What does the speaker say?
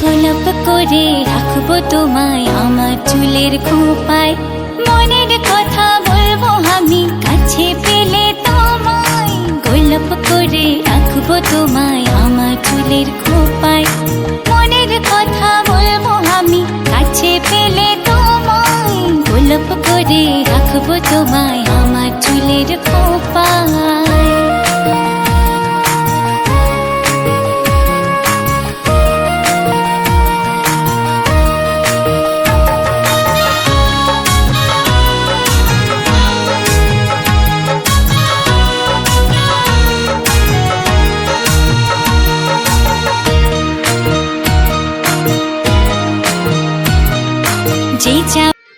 গোলাপ করে রাখবো তোমায় আমার চুলের খোঁপায়, মনের কথা বলবো আমি কাছে পেলে তোমায়। গোলাপ করে রাখবো তোমায় আমার চুলের খোঁপায়, মনের কথা বলবো আমি কাছে পেলে তোমায়। গোলাপ করে রাখবো তোমায় আমার চুলের খোঁপায়। যে